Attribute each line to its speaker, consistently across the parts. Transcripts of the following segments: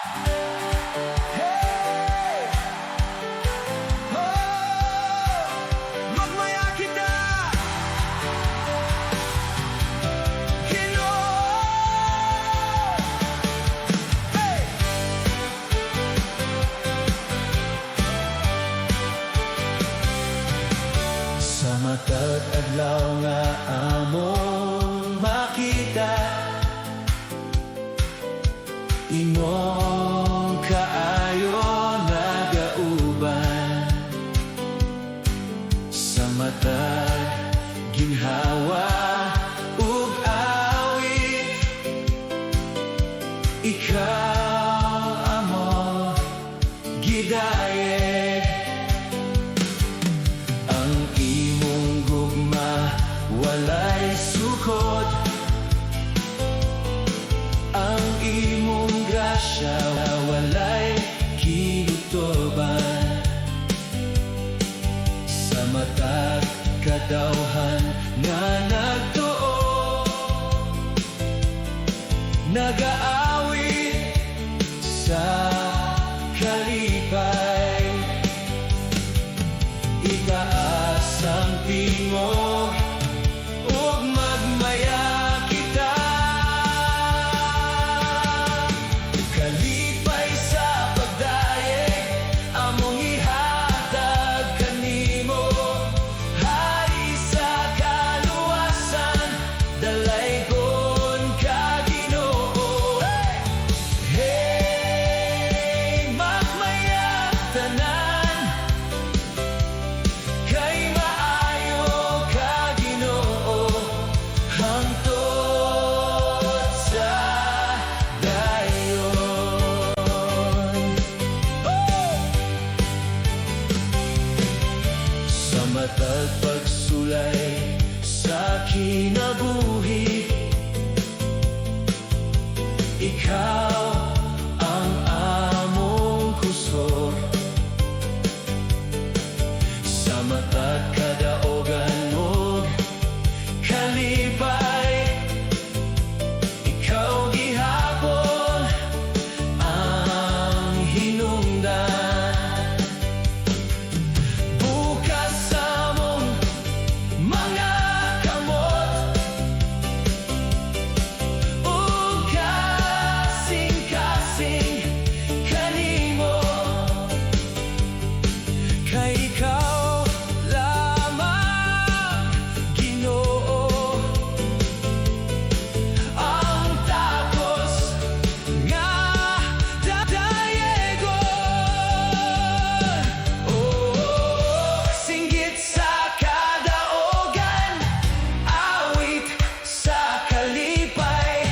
Speaker 1: Hey! Oh! Magmaya kita, Ginoo! Hey! Sa matag adlaw nga among makita, imong kaayo nagauban. Sa matag ginhawa ug awit, ikaw amo gidayeg. Ang imong gugma walay sukod, ang imong grasya walay kinutuban. Sa matag kadawhan nga nagtuo, nagaawit sa kalipay, itaas ang tingog ug magmaya kita. Kalipay sa pagdayeg among ihatag kanimo, hari sa kaluwasan dalaygon ka Ginoo. Hey, magmaya tanan, kay maayo ka Ginoo, hangtod sa dayon. Sa matag pagsulay sa kinabuhi, ikaw ang among kusog. Sa matag kadaogan ug kalipay, ikaw gihapon ang hinungdan. Bukas sa among mga kamot ug kasing-kasing kanimo, kay ikaw lamang Ginoo ang takos nga dadayegon. Oh, singgit sa kadaogan, awit sa kalipay,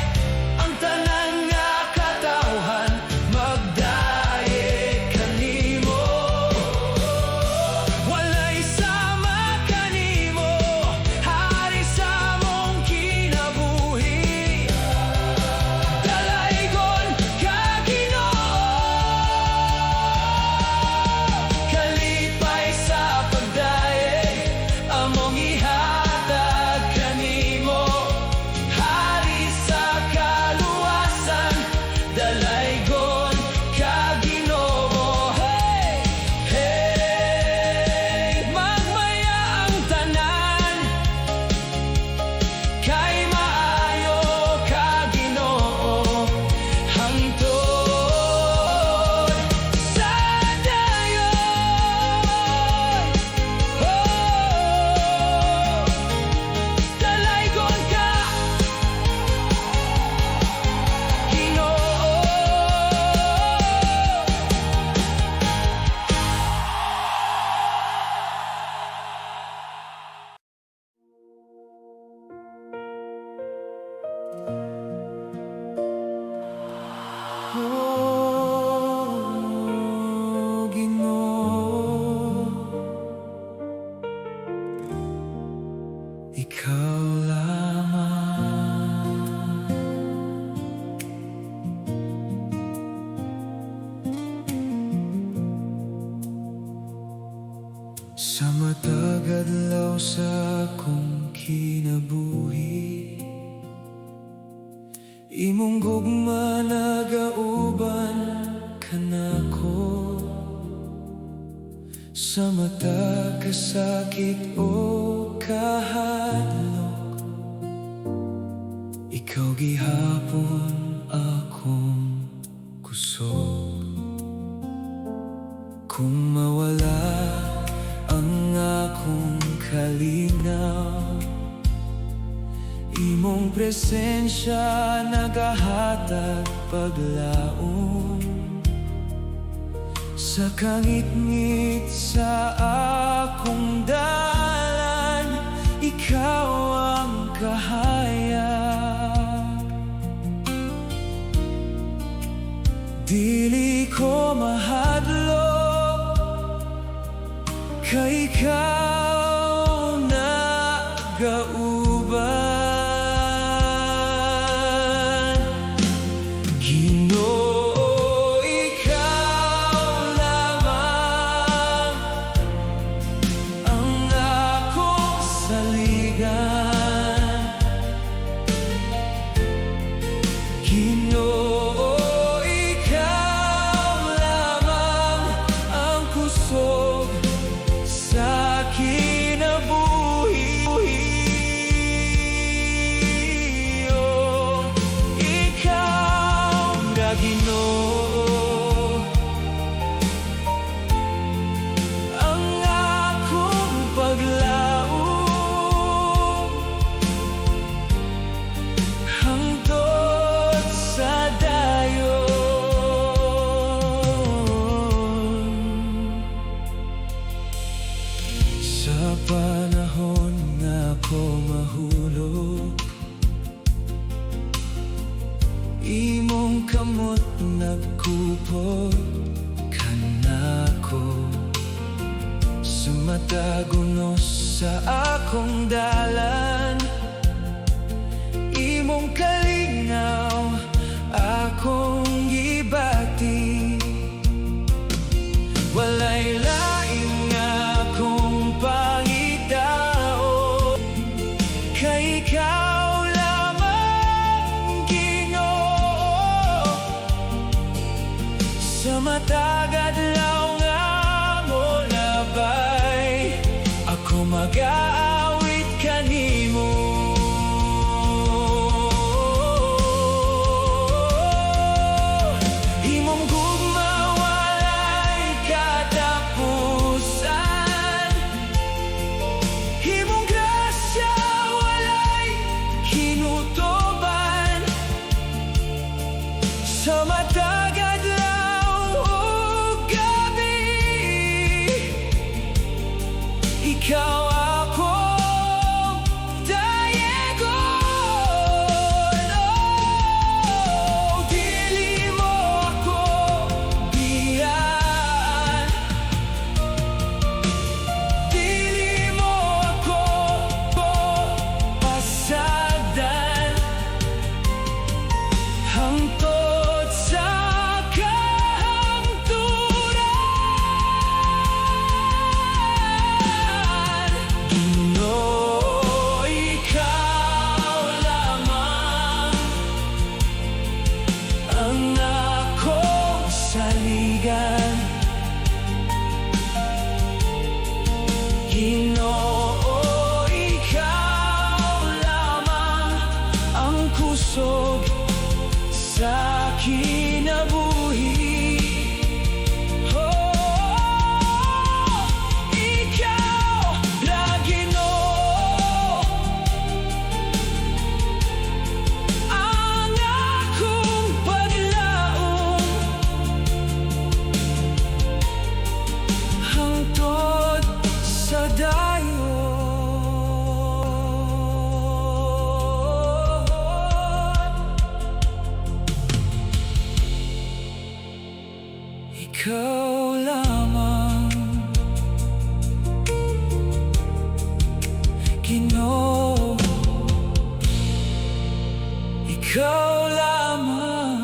Speaker 1: ang tanan nga katawhan magdayeg kanimo. Walay sama kanimo, hari sa mong kinabuhi, dalaygon ka Ginoo. Kalipay sa pagdayeg among ihatag kanimo, hari sa kaluwasan dalaygon ka Ginoo. Hey! Hey! Magmaya ang tanan, kay maayo ka Ginoo, hangtod sa dayon. Oh, dalaygon ka Ginoo. Oh, Ginoo, ikaw lamang. Sa matag adlaw sa akong kinabuhi, imong gugma nagauban. Sa mata kasakit o kahadlok, ikaw gihapon akong kusog. Kung mawala ang akong kalinaw, imong presensya nagahatag paglaom. Sa kangit-ngit sa akong dalan, ikaw ang kahayag. Dili ko mahadlok, kay ikaw nagauban. Ginoo, ikaw lamang ang akong saligan. Ginoo, ikaw lamang ang kusog sa kinabuhi. Oh, ikaw na Ginoo, ang akong paglaom hangtod sa dayon. Sa panahon nga ako mahulog, imong kamot nagkupot kanako. Sa matagunos sa akong dalan, imong kalinaw akong gibati. Walay lain nga akong pangitao, kay ikaw lamang Ginoo. Sa matagad lang nga mo labay, ako mag-aawit kanimo. Imong gugma walay katapusan, imong grasya walay kinutuban. Sa matagad lang o gabi, ikaw akong dayegon. Oh, dili mo ako biyaan, dili mo ako pasagdan hangtod sa kahangturan. Ginoo, ikaw lamang ang akong saligan. Ginoo, ikaw lamang ang kusog sa kinabuhi. Oh, ikaw na Ginoo, ang akong paglaom hangtod sa dayon. Ikaw lamang Ginoo, ikaw lamang.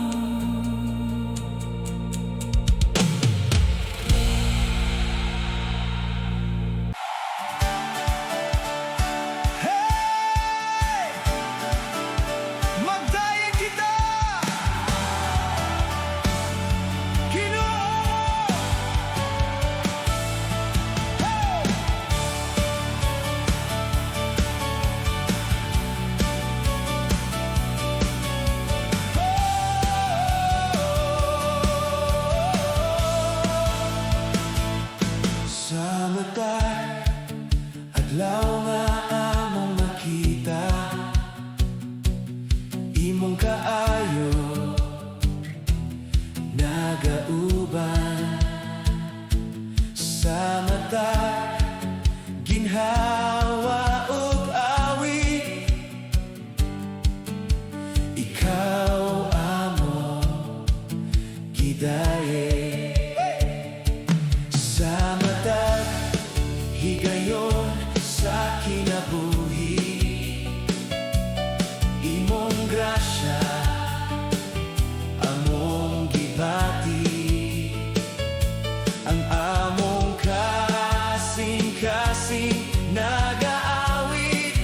Speaker 1: Hey! Magdayin kita! Ginoo! hidaye sa matag higayon sa kinabuhi imong grasya among gibati ang among kasing-kasing nagaawit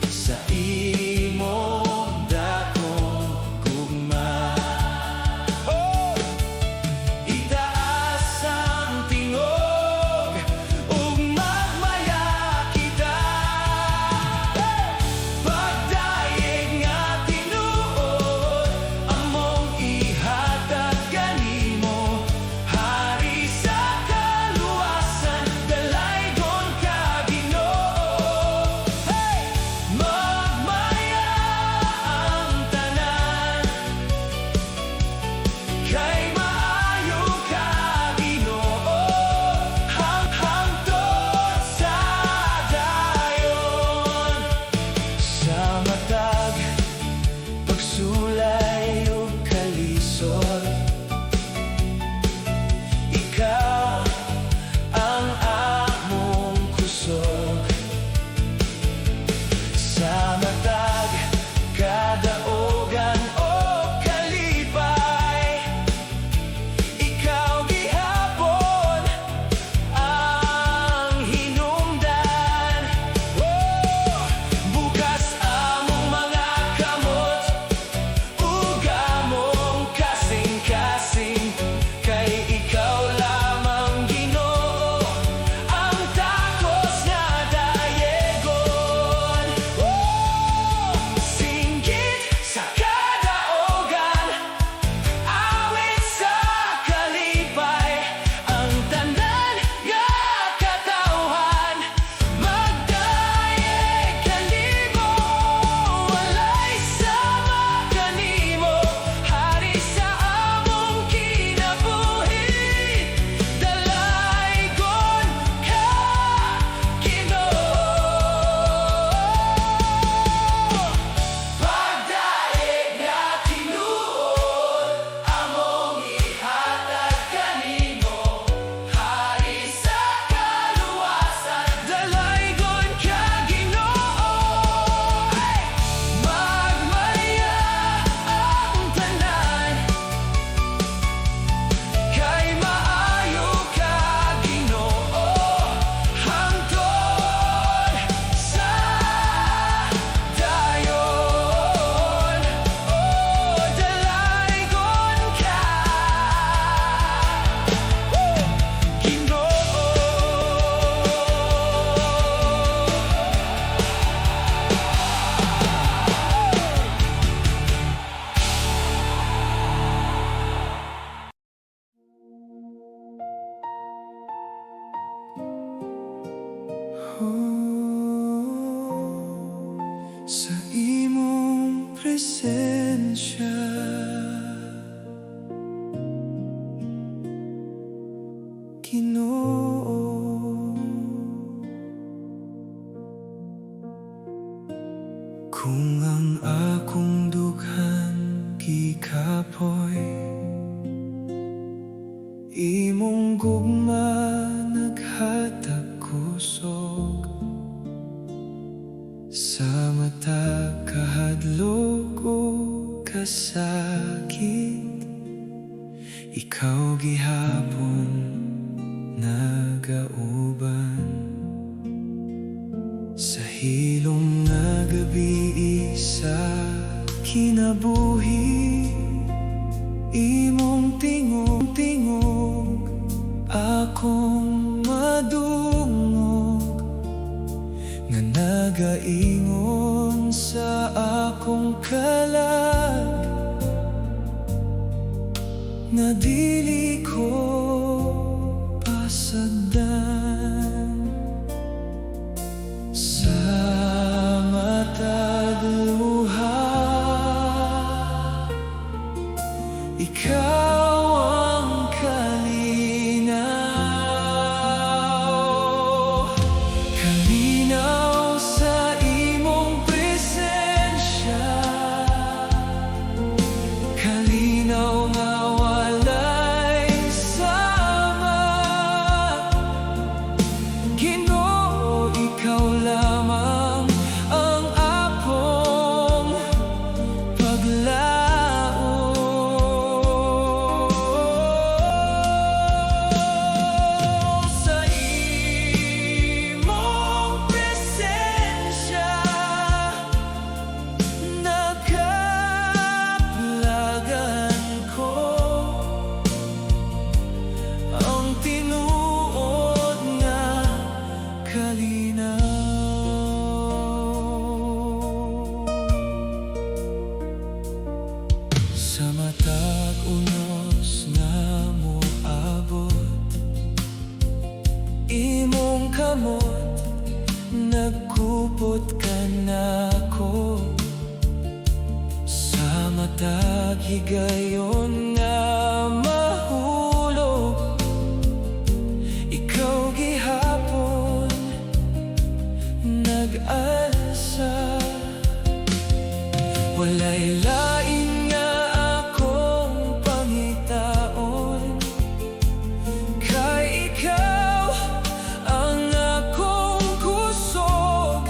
Speaker 1: sa imong dakong gugma. Oh! Itaas ang tingog ug magmaya kita pagdaig nga tinuod among ihatag kanimo hari sa kaluwasan dalaygon ka Ginoo. Hey! Magmaya ang tanan kay maayo ka Ginoo hangtod sa dayon sa matag pagsulay ug kalisod ikaw ang among kusog sa matag kadaogan o kalipay ikaw gihapon ang hinungdan. Oh! Bukas among mga kamot ug among kasing-kasing kay ikaw lamang Ginoo ang takos nga dayegon. Oh! Singgit sa kadaogan awit sa kalipay ang tanan nga katawhan magdayeg kanimo walay sama kanimo hari sa among kinabuhi dalaygon ka Ginoo. Pagdaig nga tinuod among ihatag kanimo hari sa kaluwasan dalaygon ka Ginoo. Ay! Magmaya ang tanan kay maayo ka Ginoo hangtod sa dayon. Oh, dalaygon ka Ginoo. Sa imong presensya Ginoo kung ang akong dughan gikapoy imong gugma naghatag kusog sa mata kahadlok o kasakit ikaw gihapon nagauban sa hilom nga gabi sa kinabuhi imong tingog akong madungog nga nagaingon sa akong kalag nga dili ko pasagdan sa matag luha ikaw ang kalinaw kalinaw sa imong presensya kalinaw matag unos na moabot, imong kamot nagkupot ka nako. Sa matag higayon nga mahulog, ikaw gihapon nag-alsa. Walay lain nga akong pangitaon, kay ikaw ang akong kusog.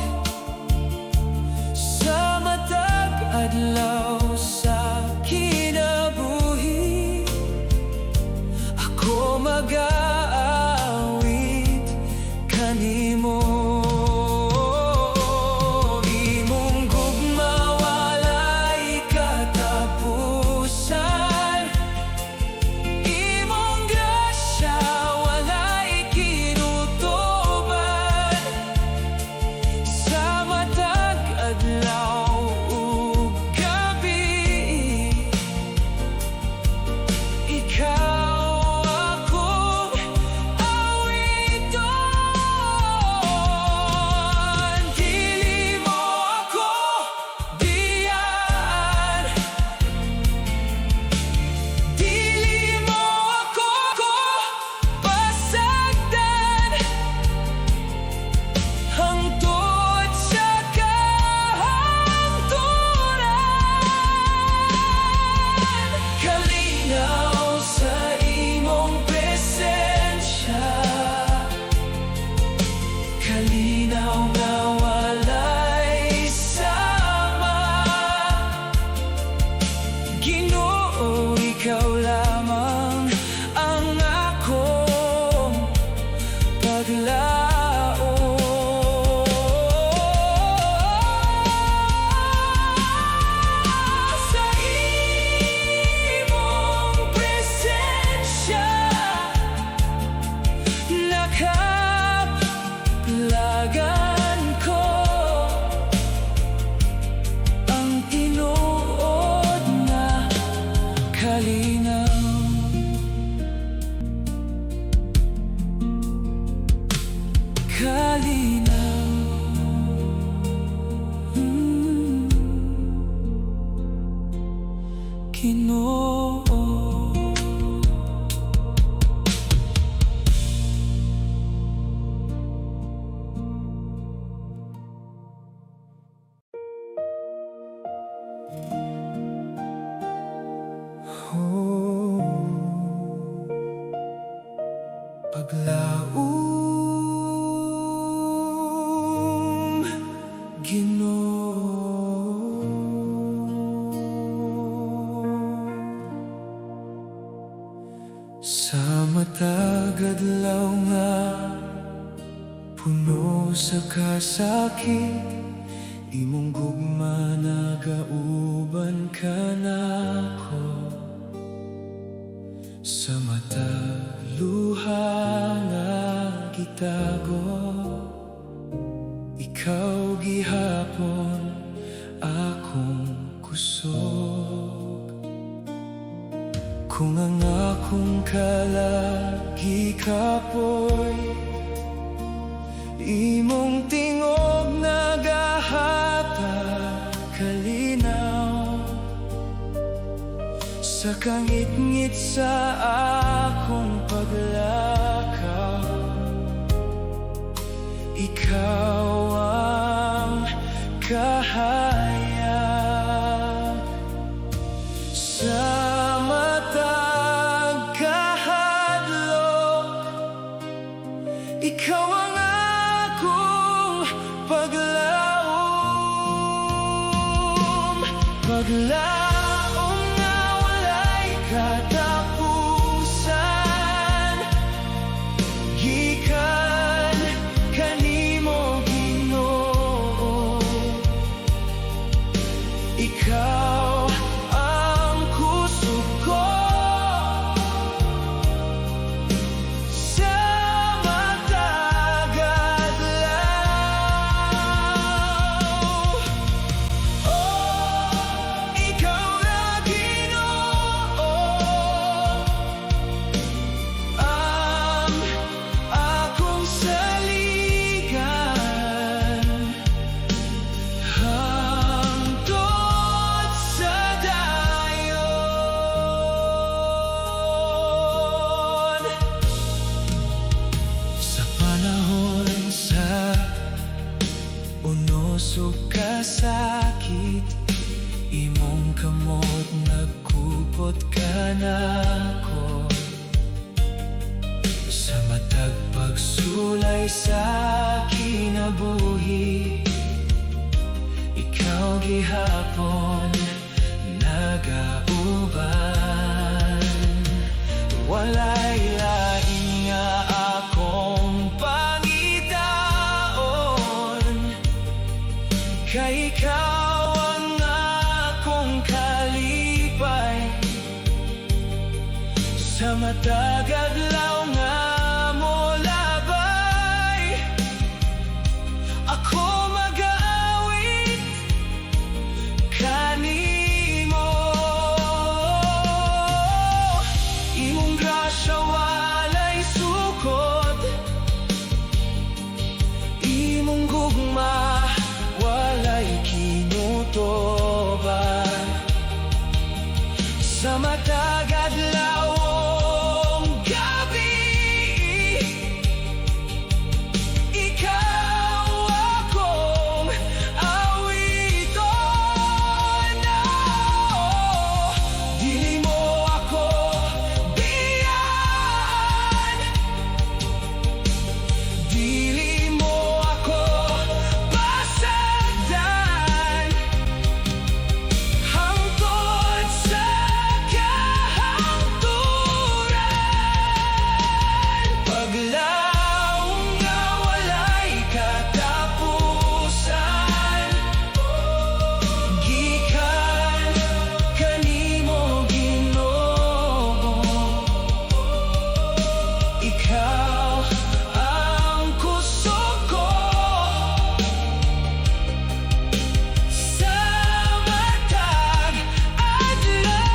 Speaker 1: Sa matag adlaw sa kinabuhi, ako mag-aawit kanimo. Kalinaw na walay sama, Ginoo, ikaw lamang ang akong paglaom. Sa imong presensya lagan ko ang tinuod na kalinaw. Kalinaw, Ginoo. Paglaom, Ginoo. Sa matag adlaw nga puno sa kasakit, imong gugma nagauban ka nako. Sa matag luha nga gitago, ikaw gihapon akong kusog. Kung ang akong kalagi kapoy, imong tingog nagahatag kalinaw. Sa kangit-ngit sa akong paglakaw, ikaw ang kahayag. Sa matag kahadlok, ikaw ang akong paglaom. Paglaom na walay katapusan, gikan kanimo Ginoo. nako sa matag pagsulay sa kinabuhi. Ikaw gihapon nagauban, walay lain nga akong pangitaon, kay ikaw ang akong kalipay sa matag adlaw nga mo labay. Ako mag-aawit kanimo, imong grasya walay sukot, imong gugma walay kinutoban. Sa matag adlawong gabi, ikaw akong awiton. Dili mo ako biyaan, dili mo ako pasagdan, hangtod sa kahangturan. Paglaong nga walay katapusan, gikan kanimo Ginoo. Ikaw ang kusog ko sa matag adlaw.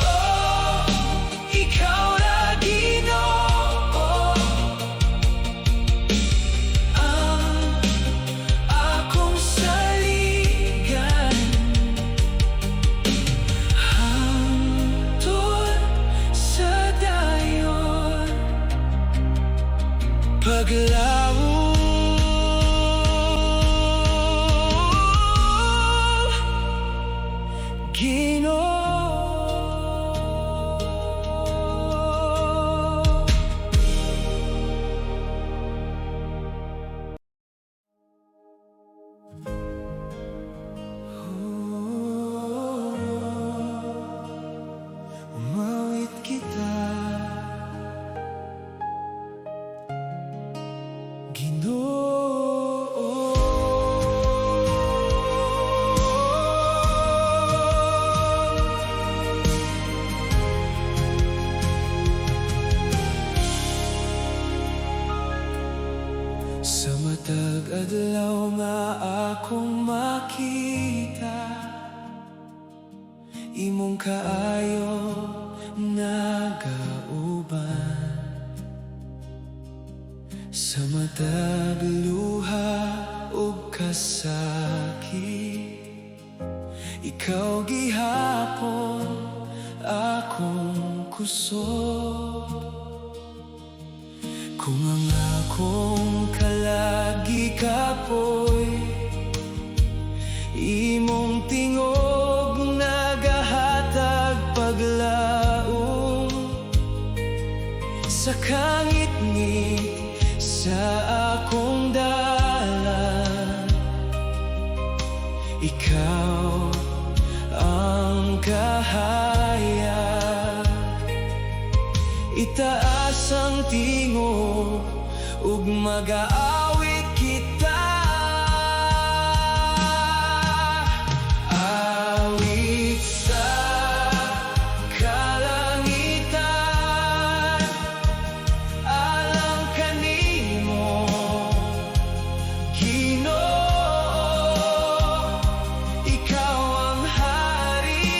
Speaker 1: Oh, ikaw na Ginoo, ang akong saligan, hangtod sa dayon. Paglaong Ginoo. Umawit kita, Ginoo. Sa matag adlaw nga akong makita, imong kaayo nagauban. Sa matag luha ug kasakit, ikaw gihapon akong kusog. Kung ang akong kalagi kapoy, imong tingog nagahatag paglaom. Sa kangit-ngit sa akong dalan, ikaw ang kahayag. Itaas ang tingog ug mag-aawit kita. Awit sa kalangitan, alang kanimo Ginoo. Ikaw ang hari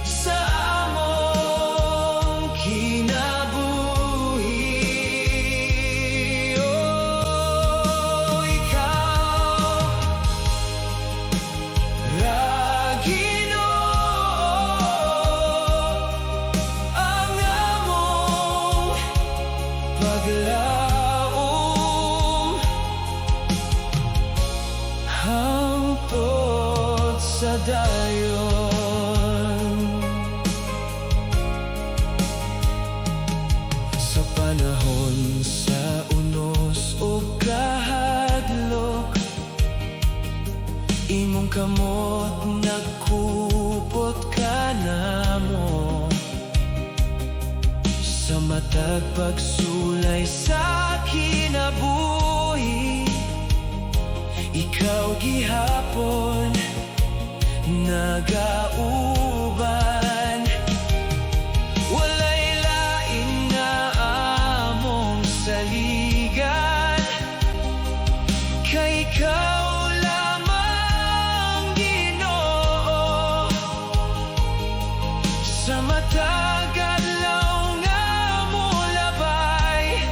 Speaker 1: sa among kinabuhi. Oh, ikaw ra Ginoo, ang among paglaom, hangtod sa dayon. Sa panahon sa unos o kahadlok, imong kamot nagkupot ka namo. Sa matag pagsulay sa kinabuhi, ikaw gihapon nagauban. Walay lain na among saligan, kay ikaw lamang Ginoo. Sa matag adlaw nga mulabay,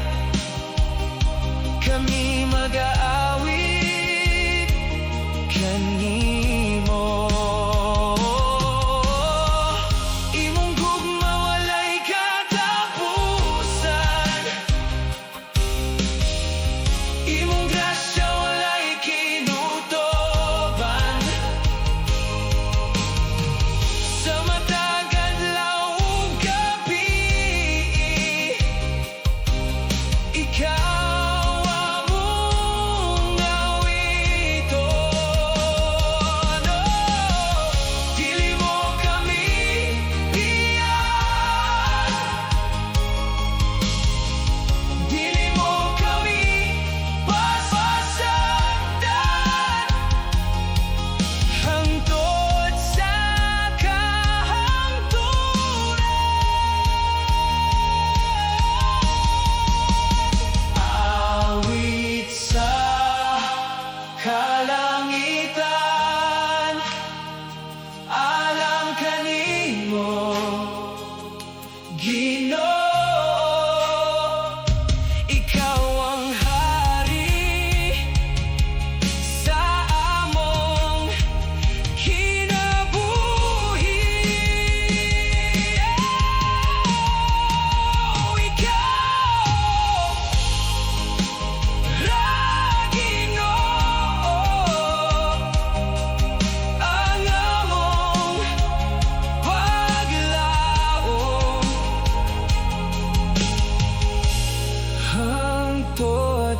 Speaker 1: kami mag-aawit kanimo. Imong gugma walay katapusan, imong grasya walay kinutoban. Sa matag adlaw ug gabi, ikaw among awiton. Dili mo kami iyan, dili mo kami pasasaktan, hangtod sa kahangturan. Awit sa kalangitan, alam kanimo Ginoo. Ikaw ang hari sa among kinabuhi. Ikaw ra Ginoo, ang among paglaom, hangtod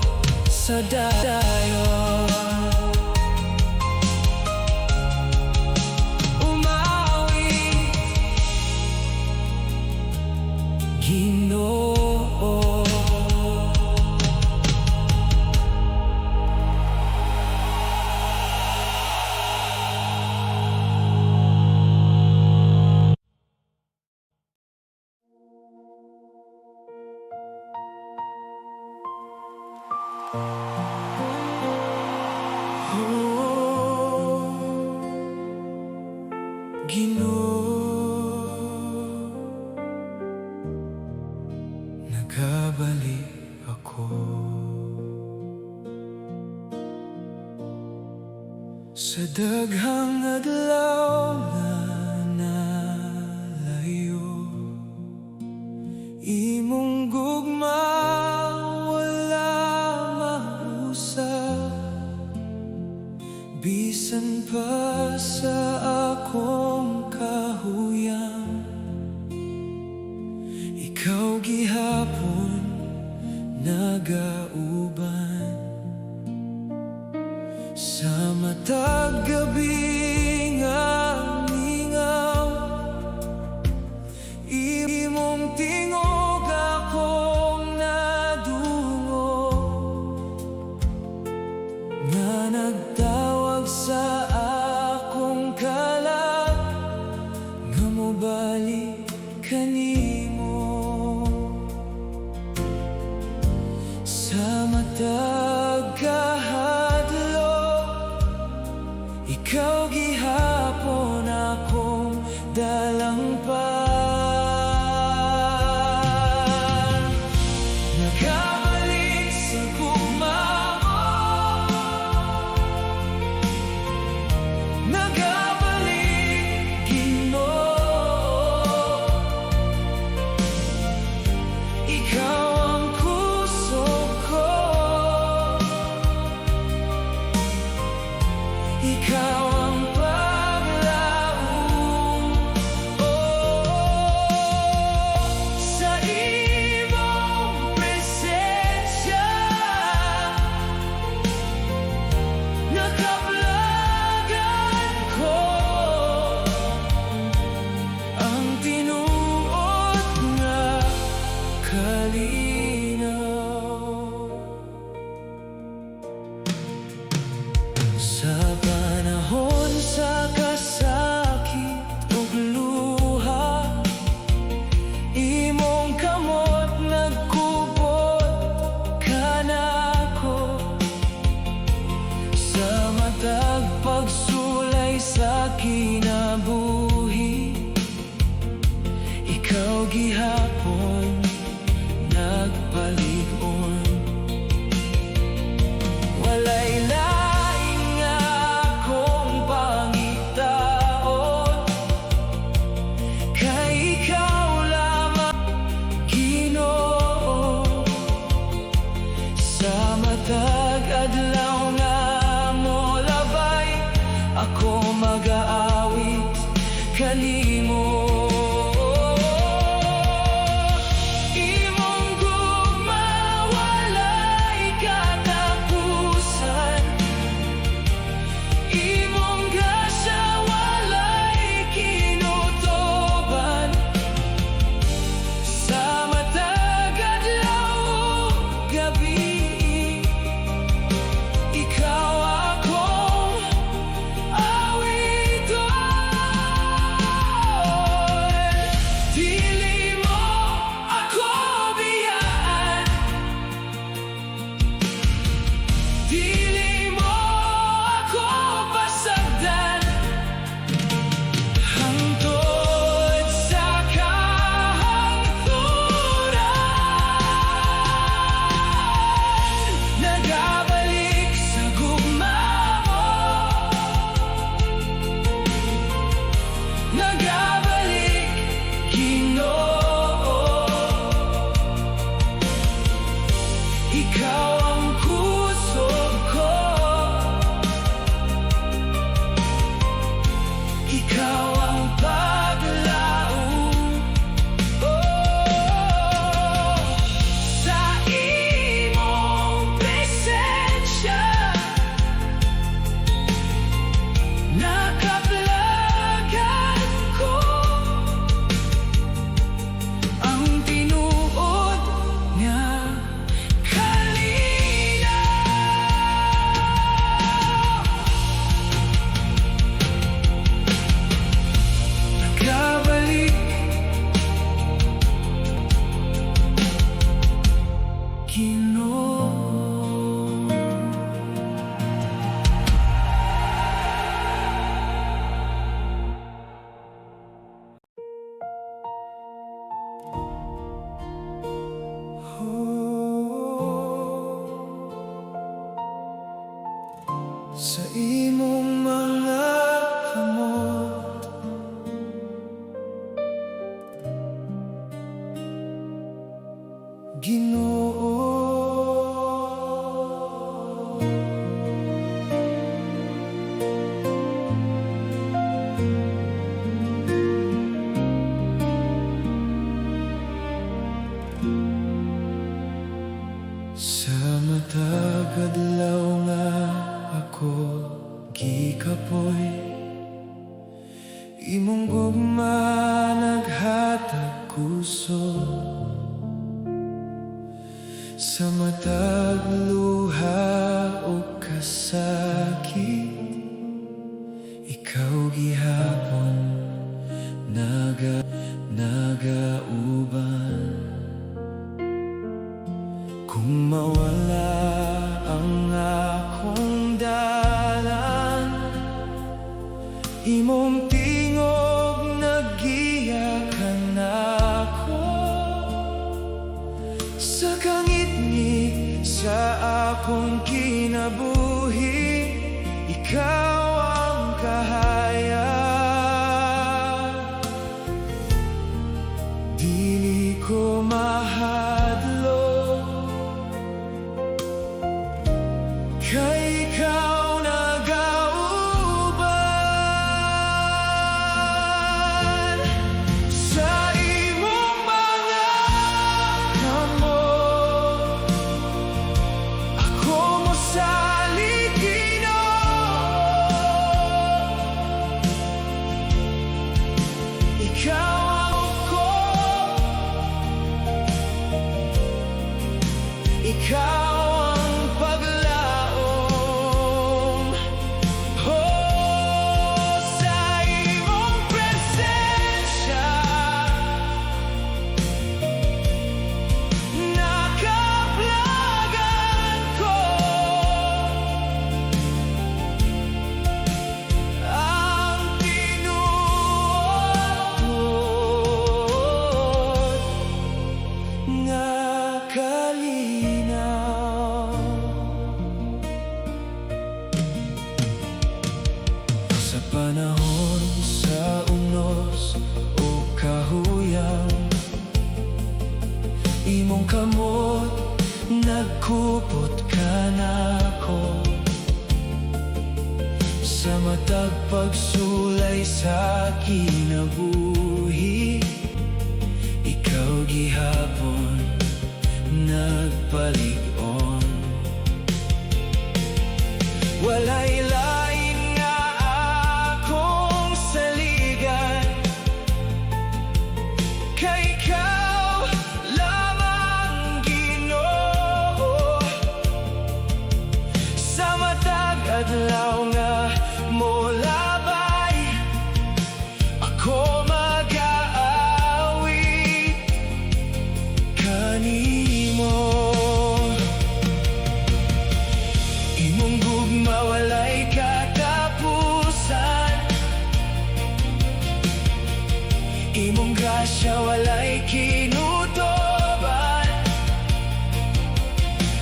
Speaker 1: sa dayon. Umawit Ginoo. Ginoo, nagabalik ako sa daghang adlaw na nalayo. Imong gugma wala mausap, bisan pa sa akong kahuyang. Ikaw gihapon nagauban. Sa matag gabi nga mingaw, imong tingog akong nadungog, nga nagtawag sa akong kalag, nga mobalik kanimo. Sa matag kahadlok, ikaw gihapon akong dalang pa. Nagabalik sa gugma mo, nagabalik Ginoo, mag-aawit kanimo. Imong gugma walay katapusan, imong grasya walay kinutoban. Sa matag adlaw ug gabi, ikaw akong awiton. Dili mo ako biyaan, dili mo ako pasagdan. Hangtod sa kahangturan, nagabalik sa gugma mo, nagabalik, Ginoo. Ikaw ang kusog ko, ikaw ang paglaom. Sa imong presensya, nakaplagan ko ang tinuod nga kalinaw. Nagabalik, Ginoo. Sa imong mga kamot, Ginoo. Sa matag adlaw nga ako gikapoy, imong gugma naghatag kusog. Sa matag luha o kasakit, ikaw gihapon nagauban. Kung mawala ang akong dalan, imong tingog nagiyakan ako. Sa kangit-ngit sa akong kinabuhi, ikaw ang kahayag. Dili ko mahadlok, kay ikaw nagauban. Sa imong mga kamot, ako mosalig, Ginoo. hulay sa kinabuhi. Ikaw gihapon nagpalig-on. Walay lain nga akong saligan, kay ikaw lamang Ginoo. Sa matag adlaw nga mo labay, ako mag-aawit kanimo. Imong gugma walay katapusan, imong grasya walay kinutoban.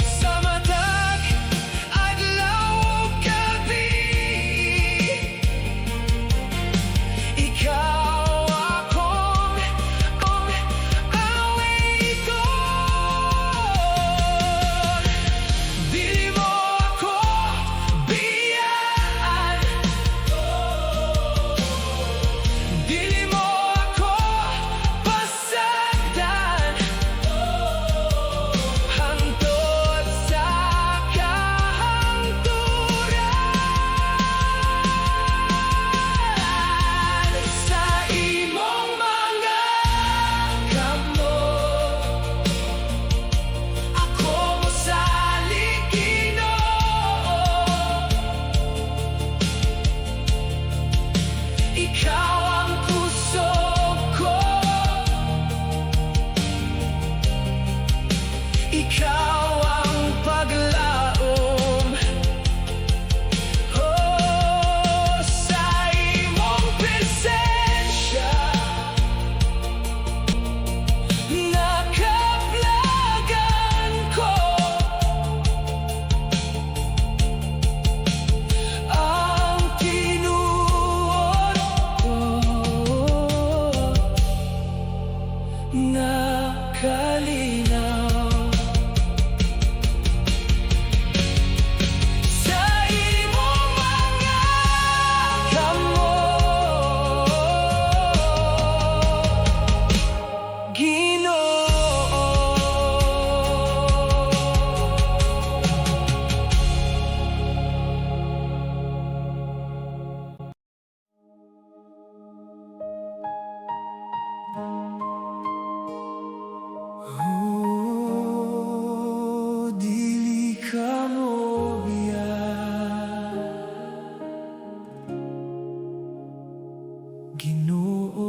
Speaker 1: Sa matag adlaw ug gabi, ikaw akong awiton. Dili mo ako biyaan, dili mo ako pasagdan, hangtod sa kahangturan. Sa imong mga kamot, ako mosalig Ginoo. Ikaw ang puso ko, ikaw ang paglaom. Oh, sa imong presensya nakaplagan ko. Ang tinuod ko nakalinaw. Sa imong mga kamot, Ginoo. Oh, dili ka mo biyan, Ginoo.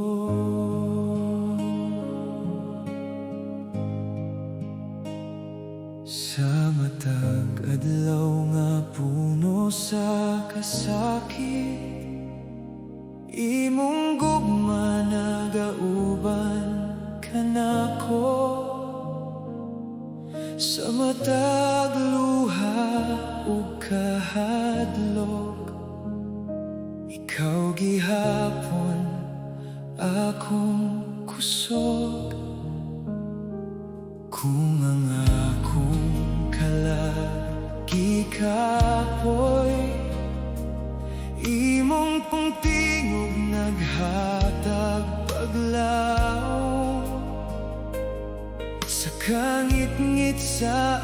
Speaker 1: Sa matag adlaw nga puno sa kasakit, imong gugma nagauban kanako. Sa matag luha ug kahadlok, ikaw gihapon akong kusog. Kung ang akong kalagi kapoy, imong pungtingog naghatag paglaom. Sa kangit-ngit sa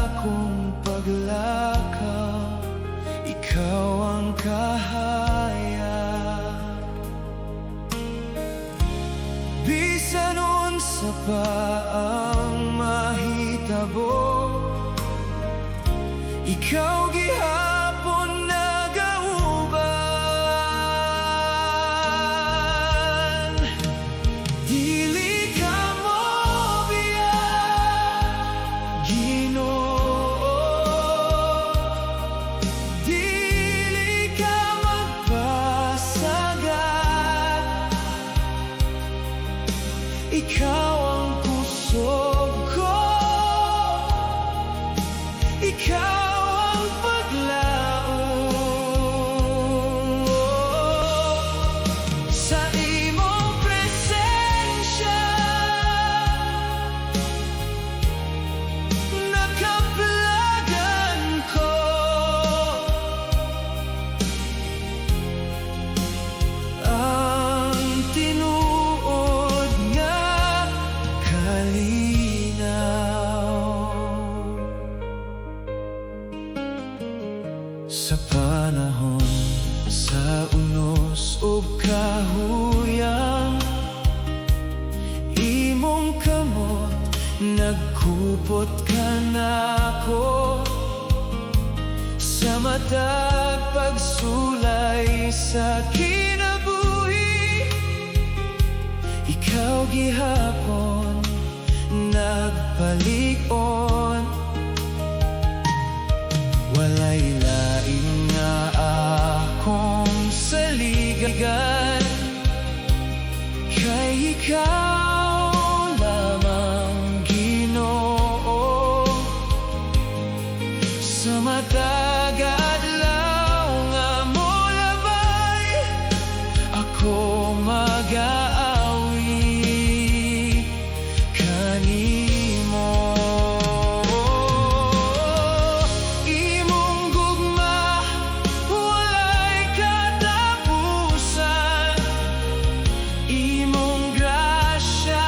Speaker 1: akong paglakaw, ikaw ang kahayag. Bisan unsa pa ang mahitabo, ikaw gihapon nagauban. Dili ka mo biyan, Ginoo. Dili ka magpasagad, ikaw ang puso ko, ikaw ang paglaom. Sa imong presensya nakaplagan ko. kahuyang imong kamot, nagkupot ka na ako sa matag pagsulay sa kinabuhi. Ikaw gihapon nagpalig-on, walay laing nga akong saligan, kay ikaw lamang Ginoo. Sa matag adlaw nga molabay, ako mag-aawi kanimo. Imong gugma walay katapusan, imong grasya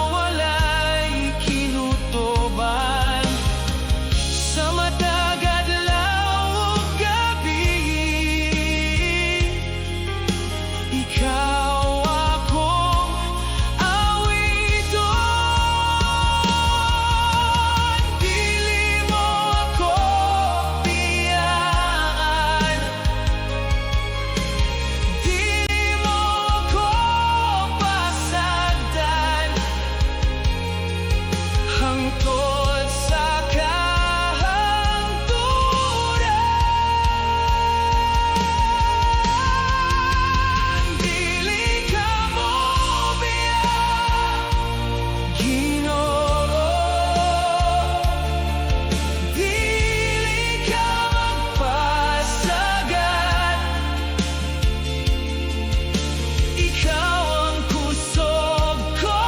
Speaker 1: walay kinutuban. Sa matag adlaw ug gabi, ikaw akong awiton. Dili mo ako biyaan, dili mo ako pasagdan, hangtod sa kahangturan. Dili ka mo biya, Ginoo. Dili ka magpasagad, ikaw ang kusog ko,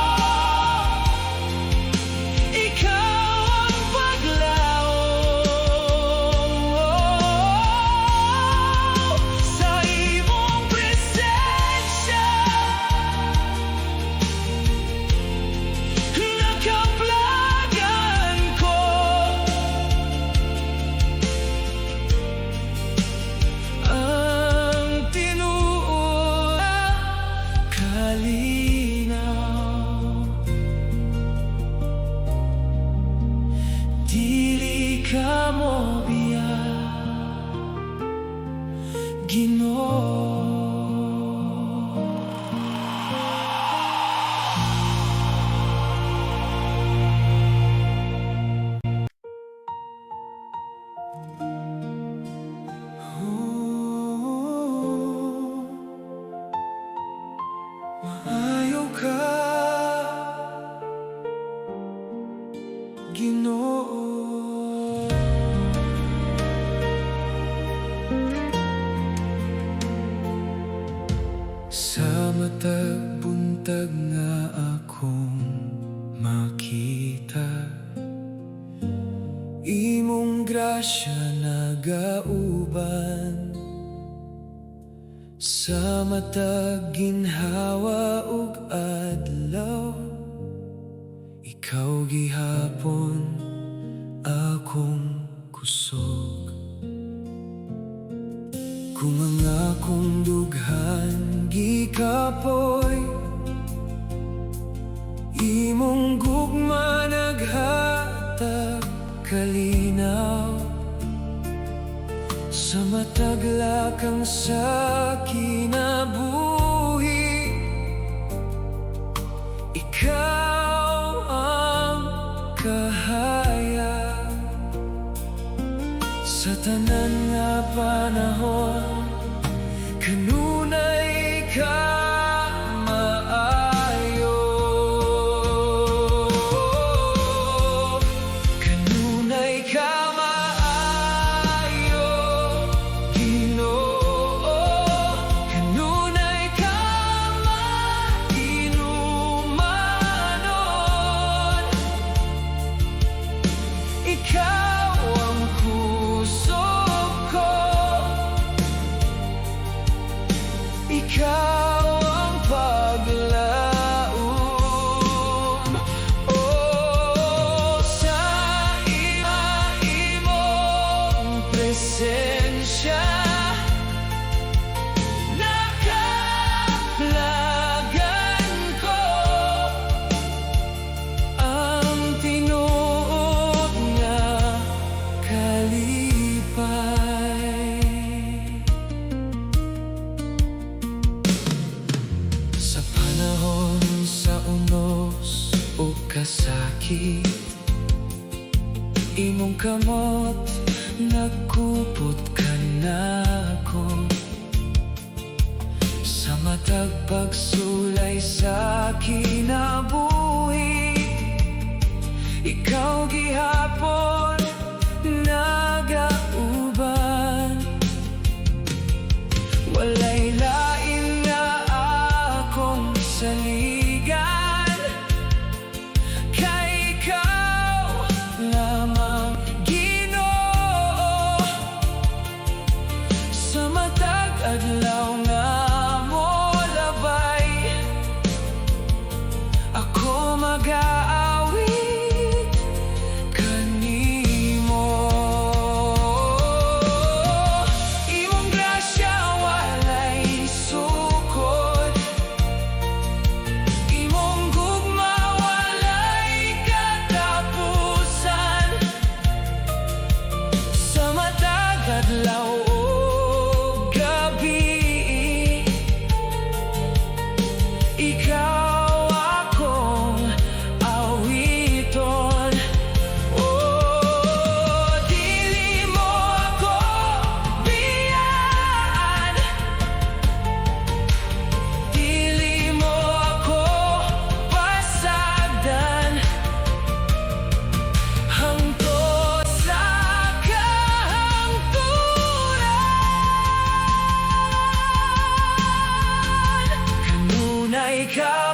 Speaker 1: ikaw ang paglaom. Sa imong presensya nakaplagan ko, ang tinuod kalinaw. Dili ka mo biya, Ginoo. Maayo ka, Ginoo. Sa matag buntag nga akong makita, imong grasya nagauban. Sa matag ginhawa ug adlaw, ikaw gihapon akong kusog. Kung ang akong dughan gikapoy, imong gugma naghatag kalinaw. Sa matag lakang sa kinabuhi, ikaw ang kahayag. Sa tanan nga panahon, kanunay ka maayo, kanunay ka maayo, Ginoo. kasakit. Imong kamot nagkupot ka na ako, sa matag pagsulay sa kinabuhi. Ikaw gihapon nagauban, walay lain nga akong saligan, kay ikaw lamang Ginoo. Sa matag adlaw nga mo labay, ako mag-aawit kanimo. Imong grasya walay sukod, imong gugma walay katapusan. Sa matag adlaw o gabi, ikaw akong awiton. Oh, dili mo ako biyaan, dili mo ako pasagdan, hangtod sa kahangturan. Kanunay ka